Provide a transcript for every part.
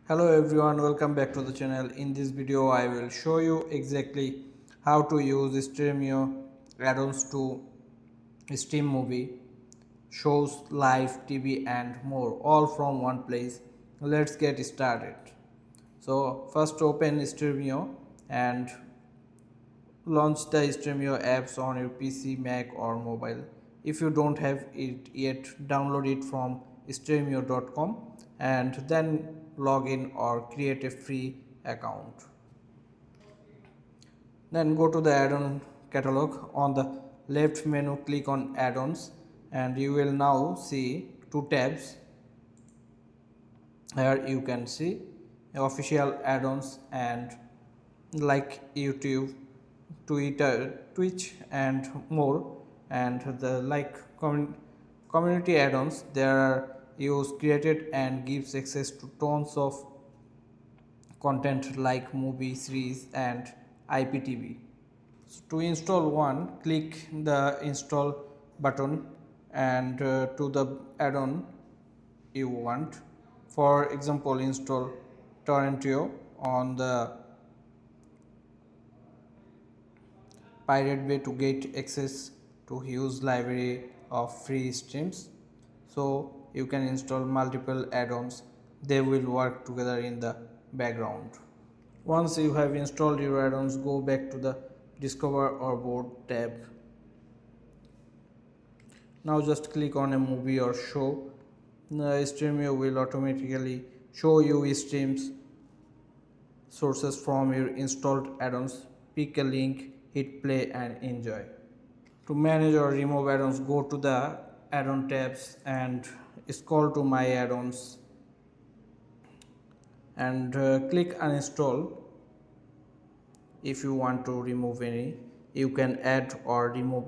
Hello everyone, welcome back to the channel. In this video I will show you exactly how to use Stremio add-ons to stream movie, shows, live TV and more, all from one place. Let's get started. So first open Stremio and launch the Stremio apps on your PC, Mac or mobile. If you don't have it yet, download it from stremio.com and then log in or create a free account. Then go to the add-on catalog. On the left menu, click on add-ons and you will now see two tabs. Here you can see official add-ons and like YouTube, Twitter, Twitch and more, and the community add-ons. There are use created and gives access to tons of content like movie, series and IPTV. So to install one, click the install button and to the add-on you want. For example, install Torrentio on the Pirate Bay to get access to huge library of free streams. So you can install multiple add-ons, they will work together in the background. Once you have installed your add-ons, go back to the Discover or Board tab. Now just click on a movie or show. The Stremio will automatically show you streams sources from your installed add-ons. Pick a link, hit play and enjoy. To manage or remove add-ons, go to the add-on tabs and scroll to my add-ons and click uninstall. If you want to remove any, you can add or remove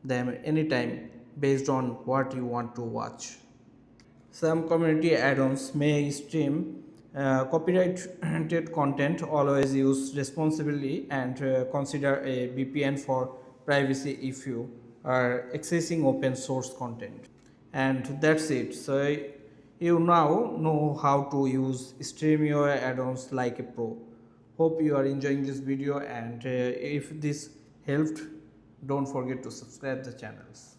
them anytime based on what you want to watch. Some community add-ons may stream copyrighted content. Always use responsibly and consider a VPN for privacy if you are accessing open source content. And that's it. So you now know how to use Stremio add-ons like a pro. Hope you are enjoying this video, and if this helped, don't forget to subscribe the channels.